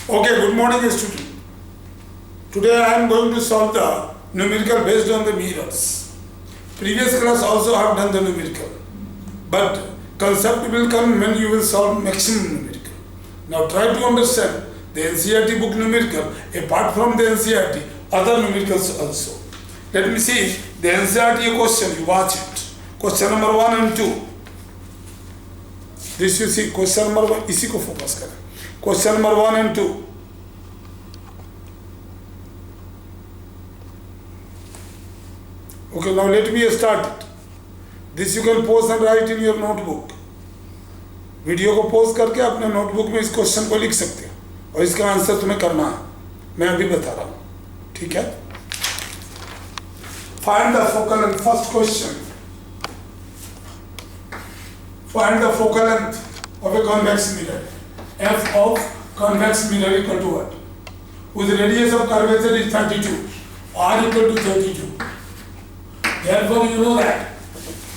Okay, good morning student. Today I am going to solve the numerical based on the mirrors. Previous class also I have done the numerical. But concept will come when you will solve maximum numerical. Now try to understand the NCERT book numerical apart from the NCERT, other numericals also. Let me see the NCERT question, you watch it. Question number 1 and 2. This you see, question number 1, इसी को focus करें. Question number 1 and 2. Okay, now let me start it. This you can pause and write in your notebook. Video को pause करके अपने notebook में इस question को लिख सकते हो और इसका आंसर तुम्हें करना है. मैं अभी बता रहा हूँ, ठीक है? Find the focal length. First question. Find the focal length of a convex mirror. F of convex mirror equal to what? Whose radius of curvature is 32. R equal to 32. Therefore, you know that.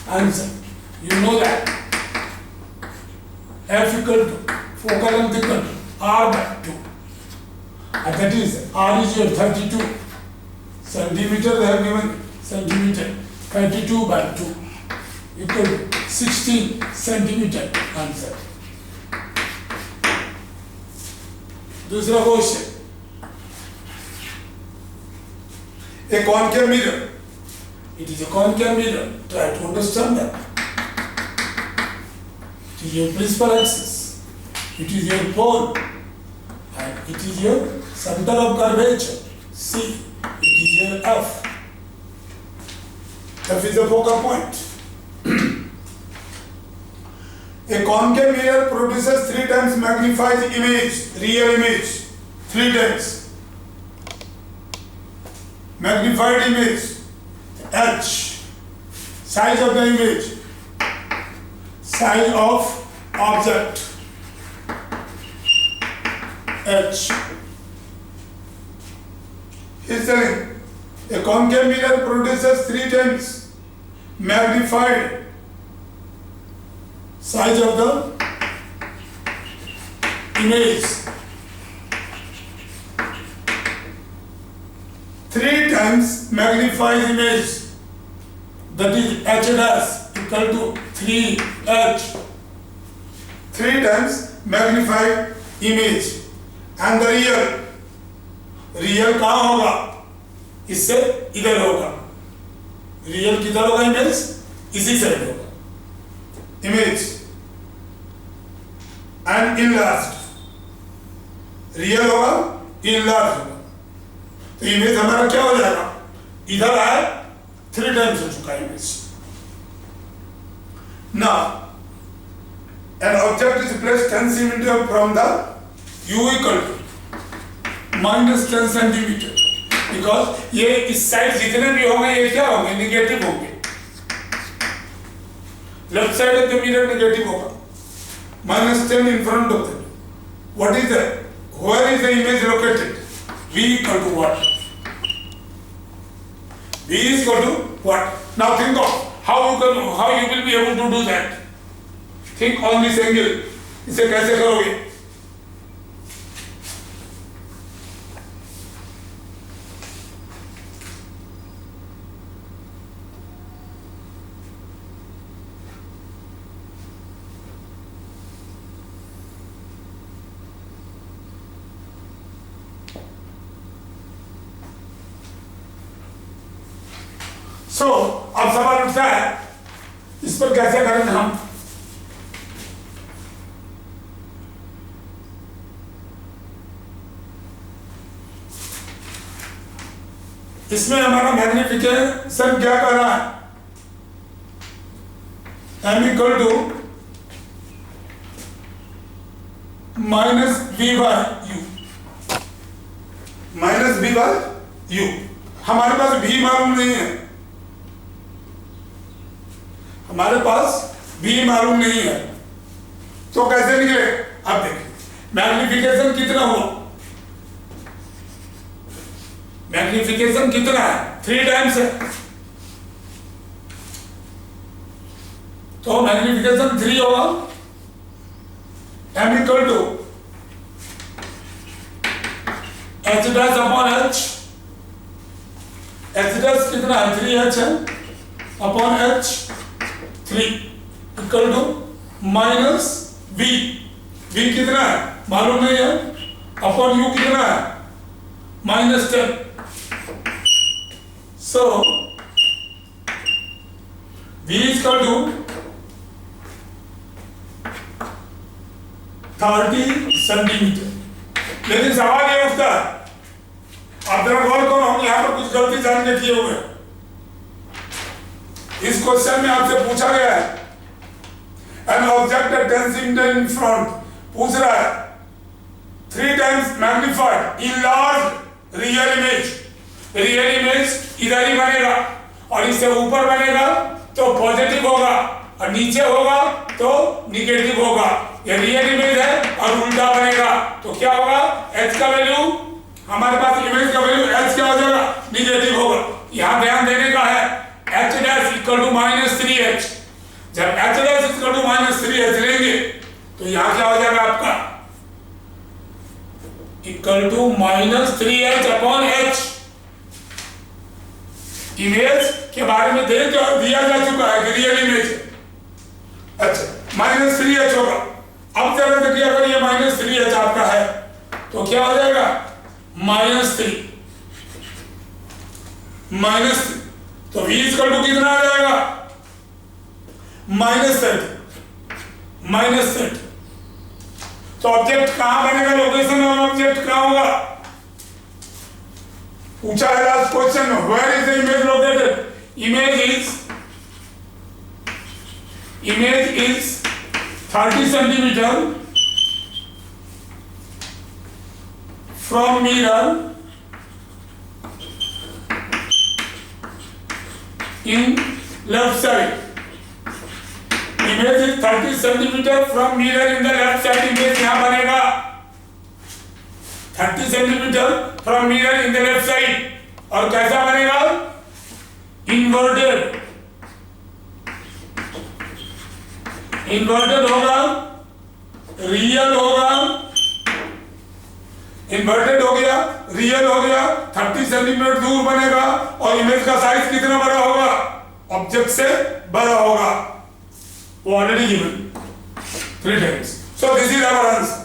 Answer. You know that. F equal to focal length equal to R by 2. And that is R is your 32 centimeter. They have given centimeter. 32 by 2 equal to 16 centimeter. Answer. दूसरा question. A concave mirror. It is a concave mirror. Try to understand that. It is your principal axis. It is your pole. And it is your center of curvature. C. It is your F. F is the focal point. A concave mirror produces 3 times magnified image, real image. 3 times. Magnified image. H. Size of the image. Size of object. H. He is telling a concave mirror produces 3 times magnified size of the image. 3 times magnified image, that is H dash equal to 3H. 3 times magnified image. And the real कहाँ होगा? इससे इधर होगा. Real किधर होगा image? इसी side होगा image. And enlarged. Real होगा, इनलार्ज होगा. तो इमेज हमारा क्या हो जाएगा? इधर आए 3 टाइम्स हो चुका image. Now, an object is placed 10 centimeter from the U equal to minus 10 centimeter. Because ये इस साइड जितने भी होंगे ये क्या होंगे? निगेटिव होंगे. Left side of the mirror negative होगा. minus 10 in front of them. What is that? Where is the image located? V equal to what? V is equal to what? Now think of how you will be able to do that. Think on this angle. इसे कैसे करोगे? So, अब सवाल उठता है इस पर कैसे करें हम? इसमें हमारा मैग्निफिकेशन क्या कर रहा है? M equal to minus V by U. Minus V by U. हमारे पास V मालूम नहीं है. हमारे पास V मालूम नहीं है तो कैसे निकले? आप देखिए मैग्निफिकेशन कितना हुआ? मैग्निफिकेशन कितना है? 3 टाइम्स है. तो मैग्निफिकेशन 3 होगा. M equal to h dash upon h, h dash कितना है 3h है upon h 3 equal to minus v, v कितना है मालूम नहीं है, अपॉन u कितना है -10. So v is equal to 30 centimetre. लेकिन सवाल ये उठता है, आप जरा गौर करो, हम यहाँ पर कुछ गलती जान के किए हुए हैं. इस क्वेश्चन में आपसे पूछा गया है an object at 10 cm in front, पूछ रहा है 3 times magnified enlarged real image. Real image इधर ही बनेगा और इससे ऊपर बनेगा तो पॉजिटिव होगा और नीचे होगा तो निगेटिव होगा. ये रियल इमेज है और उल्टा बनेगा तो क्या होगा, h का वैल्यू हमारे पास इमेज का वैल्यू h क्या हो जाएगा निगेटिव होगा. यहाँ ध्यान देने का है h dash equal to -3h. जब h dash equal to -3h लेंगे तो यहाँ क्या हो जाएगा आपका equal to -3h upon h. Image के बारे में दिया जा चुका है कि रियल इमेज. अच्छा -3h होगा. अब जरा देखिए अगर ये -3h आपका है तो क्या हो जाएगा -3 तो v इक्वल टू कितना आ जाएगा -30. तो ऑब्जेक्ट कहां बनेगा, लोकेशन ऑफ ऑब्जेक्ट कहां होगा, पूछा है लास्ट क्वेश्चन में. Where is the image located. Image is 30 centimetre from mirror in left side. Image is 30 centimetre from mirror in the left side. Image यहां बनेगा 30 centimetre from mirror in the left side. और कैसा बनेगा inverted. Inverted होगा, real होगा, inverted हो गया, real हो गया, 30 सेंटीमीटर दूर बनेगा और इमेज का साइज कितना बड़ा होगा ऑब्जेक्ट से बड़ा होगा. वो already given 3 times. So this is our answer.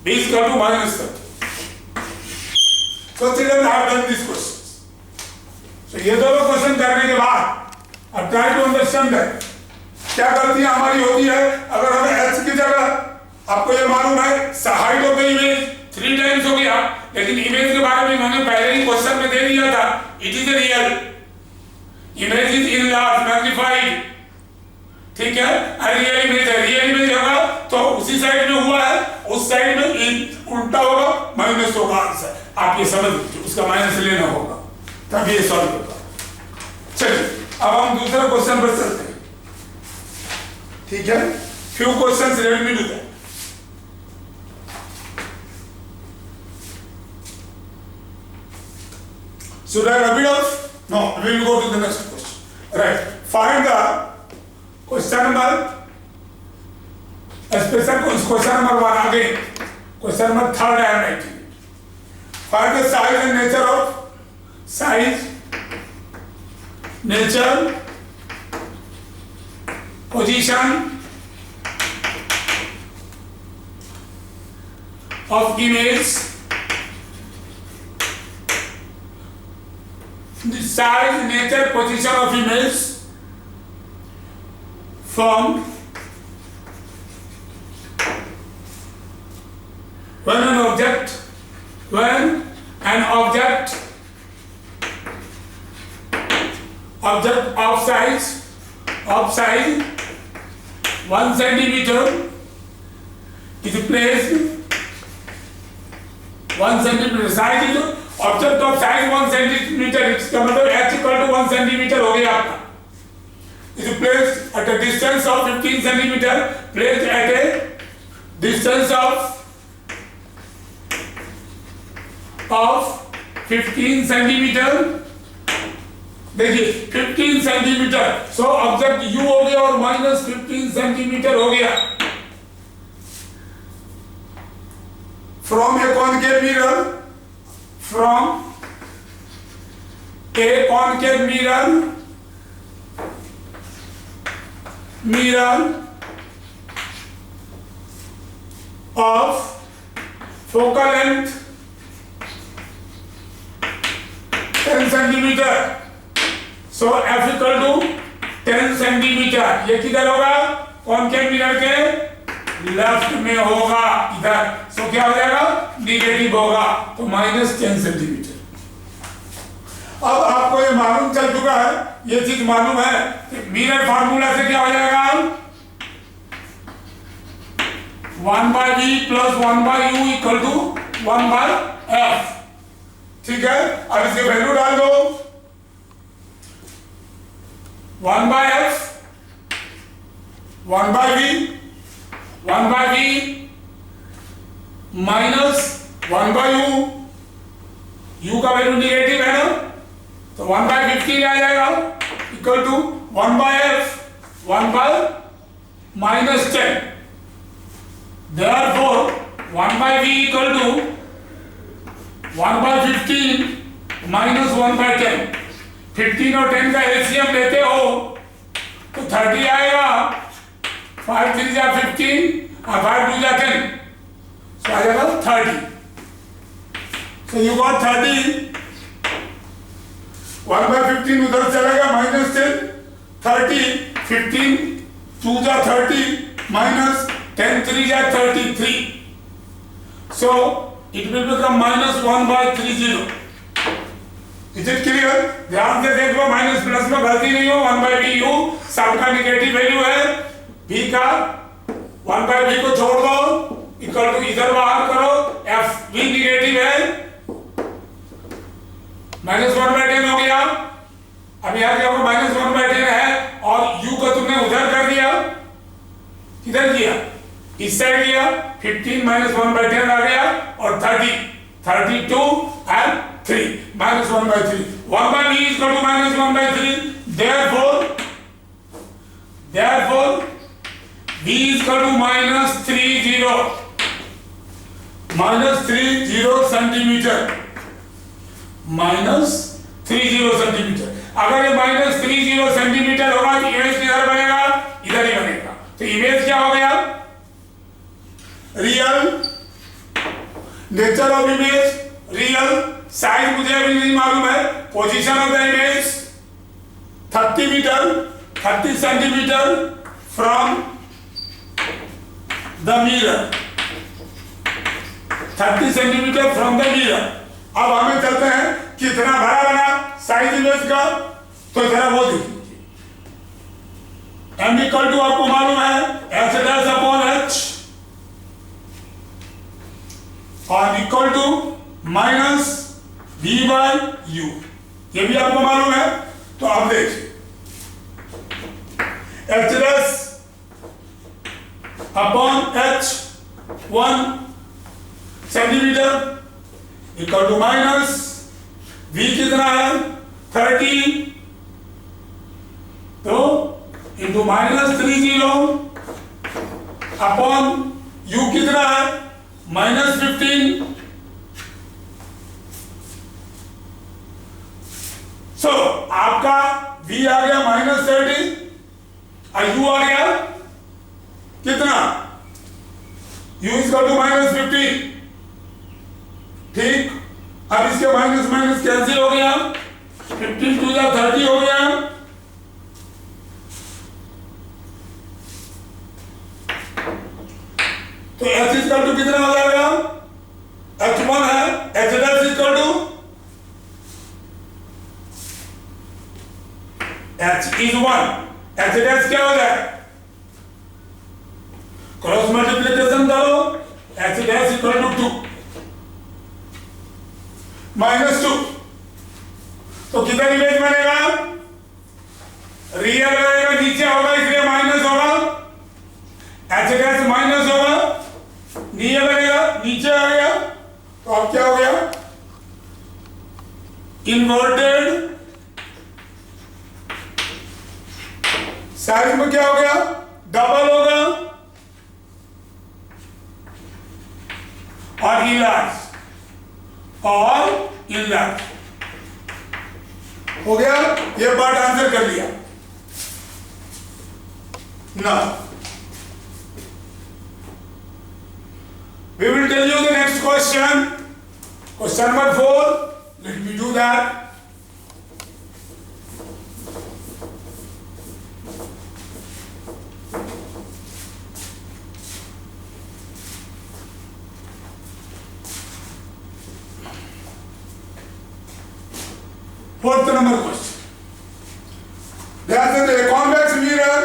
B is equal to -30. So children have done these questions. So ये दोनों क्वेश्चन करने के बाद अब ट्राई टू अंडरस्टैंड दैट क्या गलतियां हमारी होती है. अगर हमें h की जगह आपको ये मालूम है height of the image 3 times हो गया, लेकिन इमेज के बारे में इन्होंने पहले ही क्वेश्चन में दे दिया था it is real. Image is enlarge magnified, ठीक है. रियल इमेज है, रियल इमेज होगा तो उसी साइड में हुआ है, उस साइड में उल्टा होगा माइनस होगा आंसर. आप ये समझ लीजिए, उसका माइनस लेना होगा तब ये सॉल्व होगा. चलिए अब हम दूसरा क्वेश्चन पर चलते हैं, ठीक है. Few questions let me do that. Should I rub it off? No, we will go to the next question. Right. Find the question number. Special question number 1 again. Question number 3rd I am writing. Find the size and nature of size, nature, position of image. The size, nature, position of image from when an object of size 1 centimeter is placed 1 centimeter size is object of size 1 centimetre, इसका मतलब h equal to 1 centimetre हो गया आपका. Is placed at a distance of 15 centimetre, placed at A distance of 15 centimetre. देखिए 15 centimetre, so object u हो गया और -15 centimetre हो गया. From A concave mirror from a concave mirror of focal length 10 centimeter. So F equal to 10 centimeter. ये किधर होगा? Concave mirror के लेफ्ट में होगा इधर. सो क्या हो जाएगा? निगेटिव होगा, तो -10 सेंटीमीटर. अब आपको ये मालूम चल चुका है, ये चीज मालूम है कि मिरर फार्मूला से क्या हो जाएगा? 1/v plus 1/u equal to 1/f. ठीक है, अब इसके वैल्यू डाल दो. 1/f 1/v 1/v minus 1/u. u का वैल्यू निगेटिव है ना, तो 1/15 आ जाएगा equal to 1/f 1/-10. Therefore 1/v equal to 1/15 minus 1/10. 15 और 10 का एलसीएम लेते हो तो 30 आएगा. 5 3 जा 15 और 5 2 जा 10, so आ जाएगा 30. So you got 30. 1/15 उधर चलेगा -10. 30 15 2 जा 30 minus 10 3 जा 33. So it will become -1/30. Is it clear? ध्यान से देख लो, माइनस प्लस में गलती नहीं हो. 1/vu सबका निगेटिव वैल्यू है. v का 1/v को छोड़ दो, इक्वल टू इधर बाहर करो. f v निगेटिव है, -1/10 हो गया. अब यहाँ क्या होगा? -1/10 है और u को तुमने उधर कर दिया. किधर किया? इस साइड किया. 15 -1/10 आ गया और 30 32 and 3 -1/3. 1/v is equal to -1/3. Therefore v is equal to -30 centimetre. -30 centimetre. अगर ये -30 सेंटीमीटर होगा तो इमेज किधर बनेगा? इधर ही बनेगा. तो इमेज क्या हो गया? Real. Nature of image real. Size मुझे अभी नहीं मालूम है. Position of the image 30 centimetre from the mirror. 30 centimetre from the mirror. अब हमें चलते हैं कितना बड़ा बना साइज इमेज का, तो जरा वो देखिए. m इक्वल टू आपको मालूम है h'/h और इक्वल टू -v/u. ये भी आपको मालूम है. तो अब देखिए h'/h 1 centimetre equal to -v कितना है? 30, तो इंटू -30 अपॉन u कितना है? -15. सो आपका v आ गया -30 और u आ गया कितना? u is equal to -15. ठीक. अब इसके माइनस कैंसिल हो गया. 15 2 जा 30 हो गया. तो h इक्वल टू कितना हो जाएगा? h1 है. h' equal to h is 1. h' क्या हो जाए? क्रॉस मल्टीप्लिकेशन करो. h' equal to 2 -2. तो किधर इमेज बनेगा? रियल बनेगा. नीचे होगा इसलिए माइनस होगा. h' माइनस होगा. नीचे बनेगा, नीचे आ गया. तो अब क्या हो गया? इन्वर्टेड. साइज में क्या हो गया? डबल होगा और इलाज और इनलेट। हो गया, ये पार्ट आंसर कर लिया ना। We will tell you the next question. Question number 4. Let me do that. Fourth number question. There is a convex mirror.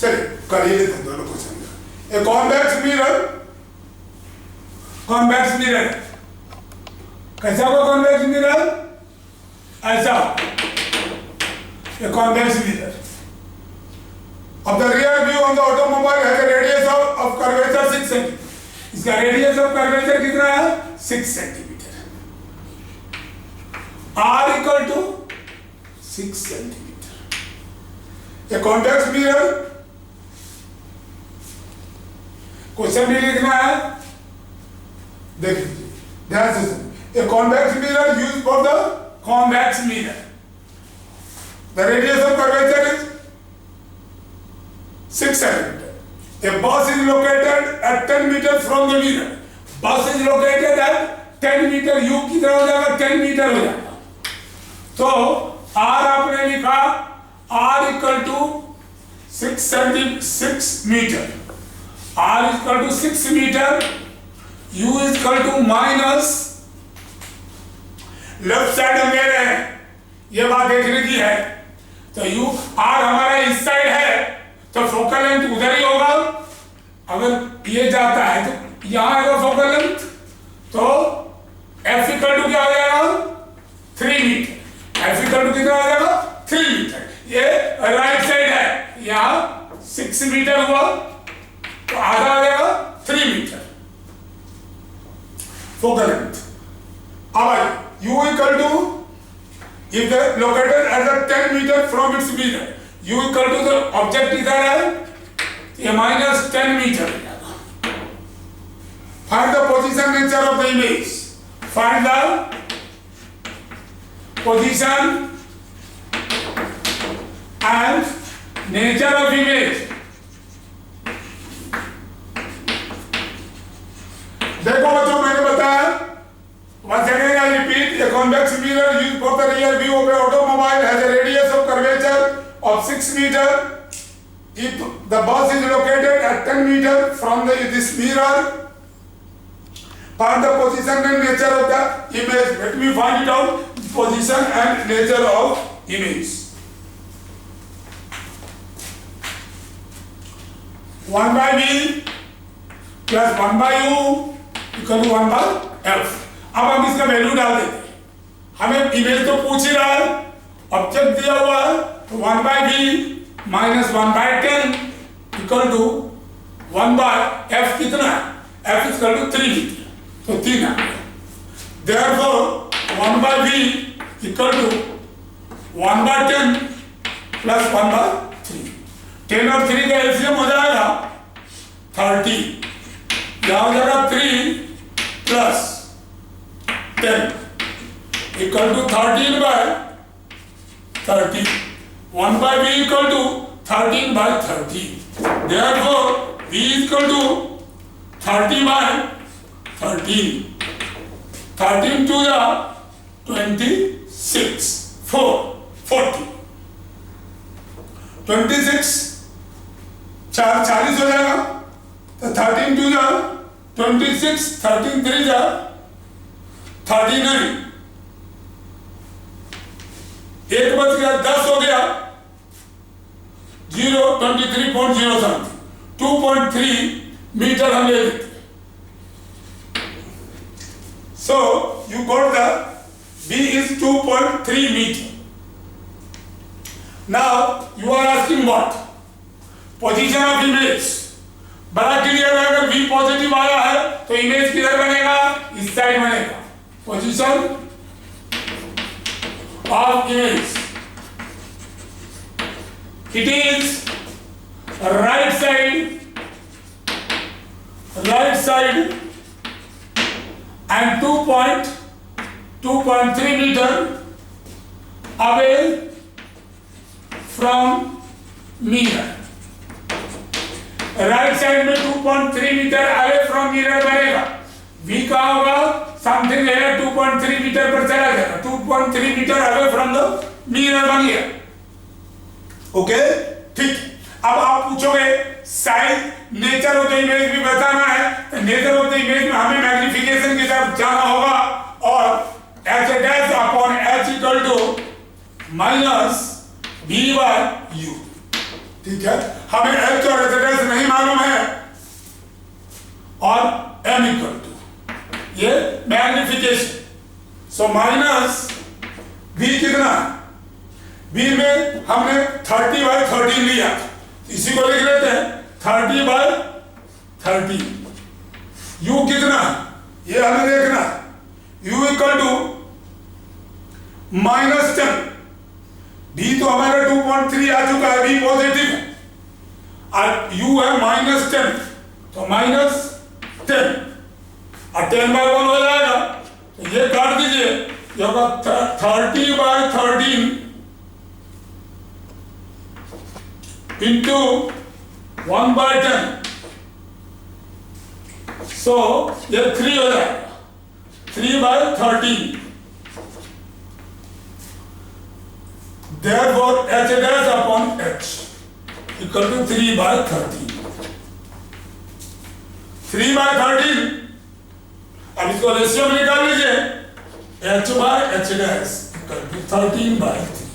चलिए करिए लेते दोनों क्वेश्चन। ए कॉन्वेक्स मिरर, कॉन्वेक्स मिरर कैसा होगा? कॉन्वेक्स मिरर ऐसा, ए convex mirror of the rear view on the automobile has a radius of curvature 6 cm. इसका radius of curvature कितना है? 6 centimetre. R equal to 6 centimetre. A convex mirror, question भी लिखना है, देख लीजिए ध्यान से। A convex mirror use for the convex mirror, the radius of curvature is 6 centimeter. A bus is located at 10 meters from the mirror. Bus is located at 10 meter. U कितना हो जाएगा? 10 मीटर हो जाएगा। तो R आपने लिखा R equal to 6 metre. R equal to 6 metre. U equal to minus, left side में ले रहे हैं, ये बात देखने की है। तो U R हमारा इस साइड है तो फोकल लेंथ उधर ही होगा। अगर ये जाता है तो यहां आएगा फोकल लेंथ, तो F इक्वल टू क्या हो जाएगा? 3 मीटर। F इक्वल टू कितना हो जाएगा? 3 मीटर। ये राइट साइड है, यहां 6 मीटर हुआ तो आधा हो जाएगा 3 मीटर फोकल लेंथ। अब U equal to, if the located at the 10 meter from its mirror, U equal to the object इधर है, ये minus 10 metre. Find the position nature of the image. Find the position and nature of image. देखो बच्चों, मैंने बताया, once again I repeat, a convex mirror used for the rear view of an automobile has a radius of curvature of 6 meter. If the bus is located at 10 meter from this mirror, find the position and nature of the image. Let me find it out. Position and nature of image. 1 by V plus 1 by U equal to 1 by F. अब हम इसका value डाल देते हैं। हमें image तो पूछ ही रहा है, ऑब्जेक्ट दिया हुआ है, 1 by V minus 1 by 10 equal to 1 by F कितना है? F is equal to 3 metre, तो 3 आ गया। Therefore 1 by V equal to 1 by 10 plus 1 by 3। 10 और 3 का एलसीएम हो जाएगा 30। यहाँ हो जाएगा 3 plus 10 equal to 13 by 30। 1 by V equal to 13 by 30। Therefore V equal to 30 by 13। 13 to the 26, 40। 26 40 हो जाएगा, तो 13 to the 26, 13 3 जा 39। एक बच गया, 10 हो गया, 0 23.0 समथिंग, 2.3 मीटर हम ले लेते। So you got the B is 2.3 meter. Now you are asking what? Position of image. बड़ा क्लियर है, अगर V पॉजिटिव आया है तो इमेज किधर बनेगा? इस साइड बनेगा। Position of image it is right side and 2.3 meter away from mirror. Right side में 2.3 मीटर अवे फ्रॉम मिरर बनेगा। V का होगा समथिंग है 2.3 मीटर पर चला जाएगा, 2.3 metre away from the mirror बन गया। ओके ठीक। अब आप पूछोगे size nature of the image भी बताना है, तो नेचर ऑफ द इमेज में हमें मैग्निफिकेशन की तरफ जाना होगा और h dash upon h equal to minus v by u। ठीक है, हमें h और h डैश नहीं मालूम है और m इक्वल टू ये मैग्निफिकेशन। सो माइनस v कितना, v में हमने 30 बाय 13 लिया, इसी को लिख लेते हैं 30 बाय 13। u कितना ये हमें देखना, u इक्वल टू -10। b तो हमारा 2.3 आ चुका है, b पॉजिटिव है और u है -10, तो -10 और 10 बाय 1 हो जाएगा, तो ये काट दीजिए, ये होगा 30 बाय 13 इंटू 1 बाय 10, सो ये 3 हो जाएगा, 3 bye 13। Therefore h dash upon h equal to 3 by 13। 3 by 13, अब इसको रेशियो में निकाल लीजिए, h by h dash equal to 13 by 3।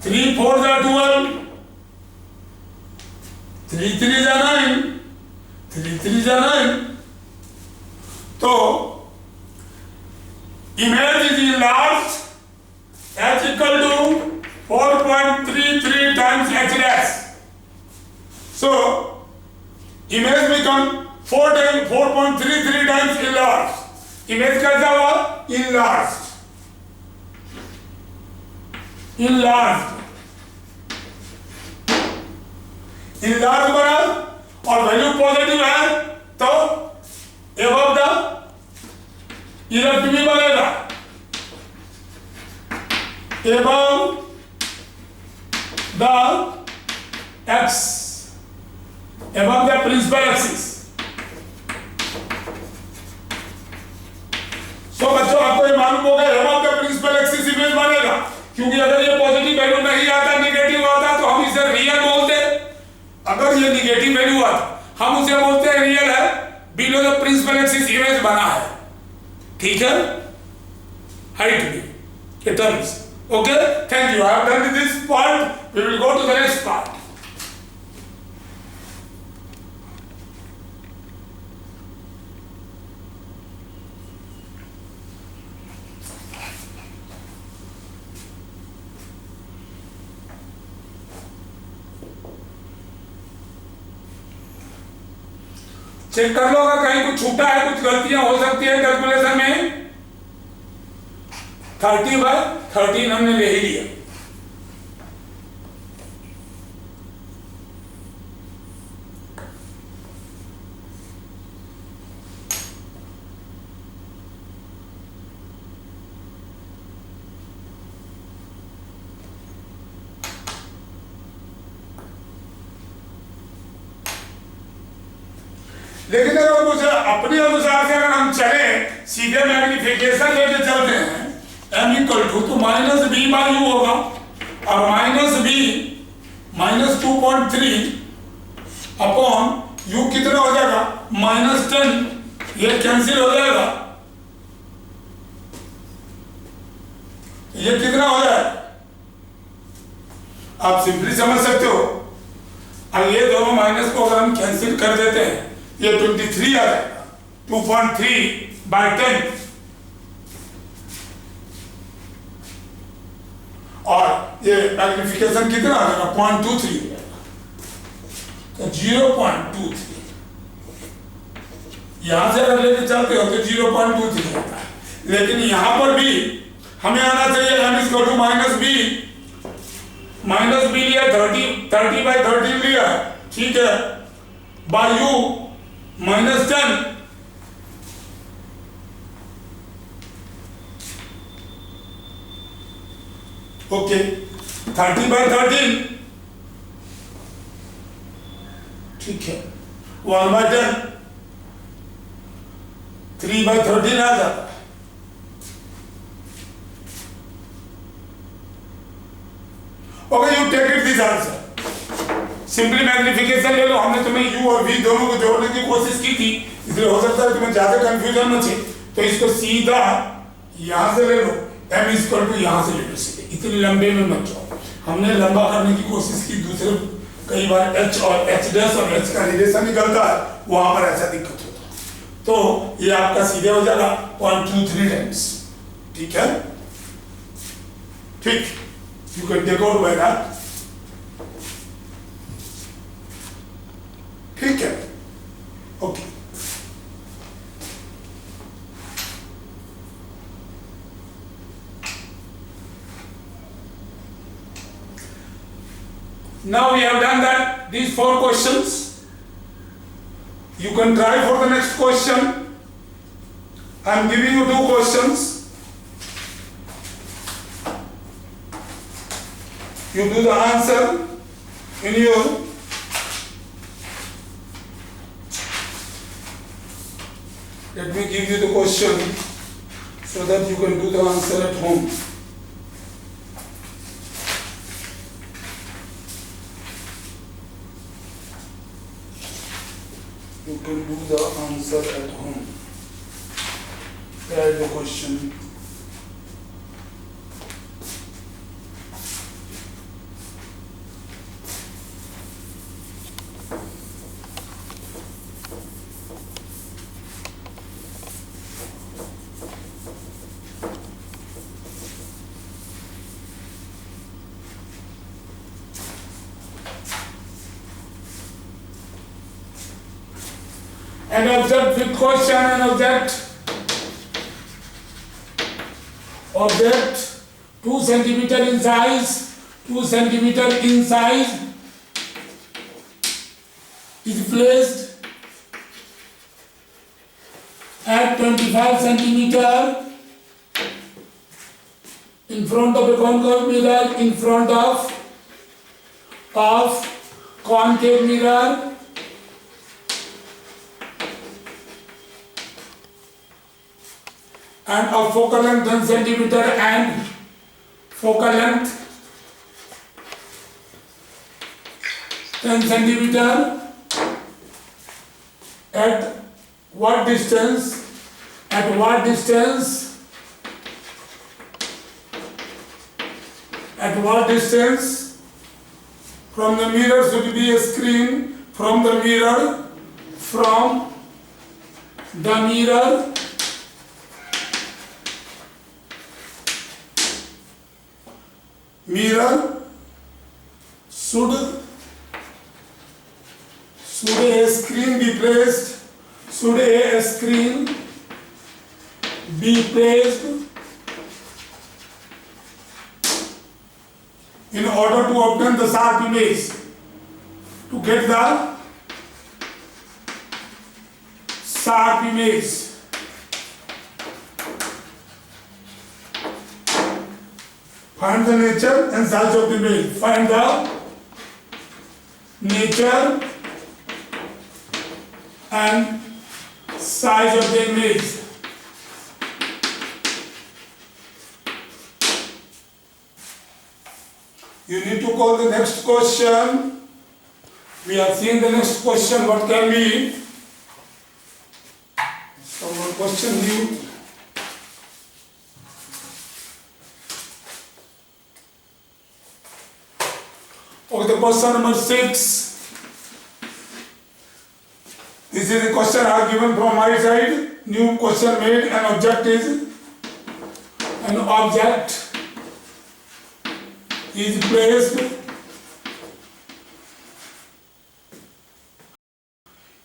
3 4 जा 12, 3 3 जा 9, 3 3 जा 9। तो image is enlarged h equal to 4.33 times h dash. So image become 4.33 times enlarged. Image कैसा हुआ? Enlarged बना और वैल्यू पॉजिटिव है तो above the इरप्ट भी बनेगा, above the x, above the principal axis। सो बच्चों आपको ये मालूम होगा above the principal axis image बनेगा, क्योंकि अगर ये पॉजिटिव वैल्यू नहीं आता, नेगेटिव आता तो हम इसे रियल बोलते। अगर ये नेगेटिव वैल्यू आता हम उसे बोलते हैं रियल है, below the principal axis image बना है। ठीक है, हाइट में के terms. Okay, thank you. I have done this part. We will go to the next part. Check कर लो अगर कहीं कुछ छूटा है, कुछ गलतियां हो सकती है कैलकुलेशन में। 30 बाय 13 हमने ले ही लिया। लेकिन अगर मुझे अपने अनुसार से अगर हम चले, सीधे मैग्निफिकेशन लेके चलते हैं, m इक्वल टू तो माइनस बी बाई यू होगा और माइनस बी -2.3 अपॉन यू कितना हो जाएगा -10, ये कैंसिल हो जाएगा, ये कितना हो जाएगा आप सिंपली समझ सकते हो। अब ये दोनों माइनस को अगर हम कैंसिल कर देते हैं, ये 23 आ जाएगा, 2.3 बाय 10 और ये मैग्निफिकेशन कितना आ जाएगा 0.23 हो जाएगा, तो 0.23 यहां से अगर लेके चलते हो तो 0.23 होता है। लेकिन यहां पर भी हमें आना चाहिए m equal to -b minus B लिया 30/13 लिया, ठीक है, बाय यू -10, ओके, 30/13, ठीक है, 1/10, 3/13 आ जाता है। Okay, you take it this answer, simply magnification ले लो। हमने तुम्हें यू और वी दोनों को जोड़ने की कोशिश की थी, इसलिए हो सकता है तुम्हें ज्यादा कंफ्यूजन मचे, तो इसको सीधा यहां से ले लो, m इक्वल टू यहां से ले लो सीधे, इतने लंबे में मत जाओ। हमने लंबा करने की कोशिश की, दूसरे कई बार h और h डैश और h का रिलेशन निकलता है, वहां पर ऐसा दिक्कत होता है। तो ये आपका सीधे हो जाएगा 0.23 टाइम्स, ठीक है, ठीक, you can take out by that, ठीक है, okay. Now we have done that, these 4 questions. You can try for the next question. I am giving you 2 questions. You do the answer in your let me give you the question so that you can do the answer at home. You can do the answer at home. Write the question. An object with question, an object 2 centimeter in size, 2 centimeter in size is placed at 25 centimeter in front of a concave mirror, in front of concave mirror, and of focal length 10 centimeter and focal length 10 centimeter at what distance? At what distance? At what distance from the mirror should be a screen from the mirror? From the mirror should a screen be placed? Should a screen be placed in order to obtain the sharp image? To get the sharp image, find the nature and size of the image. Find the nature and size of the image. You need to call the next question. We have seen the next question. What can be? Someone question you. Okay, the question number 6. This is the question I have given from my side. New question made. An object is placed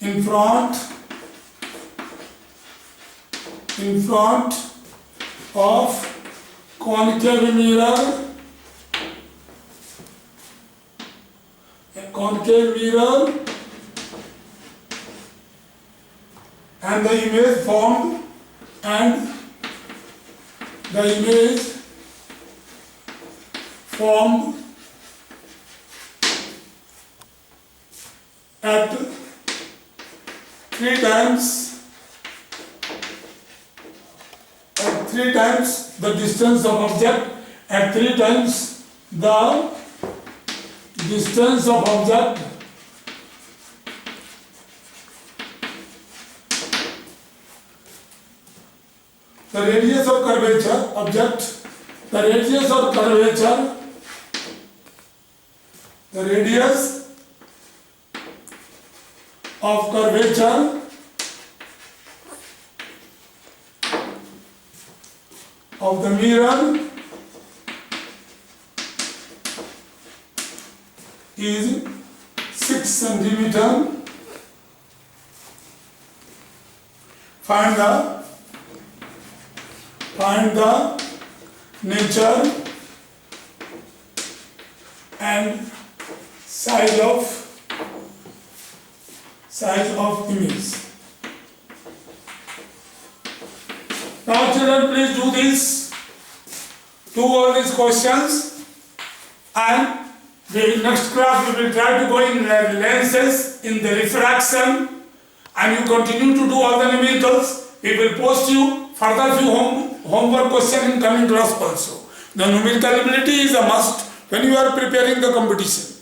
in front of concave mirror a concave mirror and the image formed at three times the distance of object, at 3 times the distance of object the radius of curvature object, the radius of curvature, the radius of curvature of the mirror is 6 centimeter. Find the nature and size of image. Now children, please do this. Do all these questions, and the next class we will try to go in lenses, in the refraction, and you continue to do all the numericals. We will post you further few homework questions in coming class also. The numerical ability is a must when you are preparing the competition.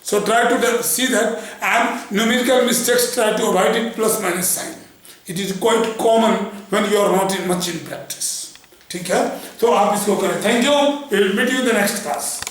So try to see that, and numerical mistakes try to avoid it, plus minus sign. It is quite common when you are not much in practice. ठीक है, तो आप इसको करें. Thank you. We will meet you in the next class.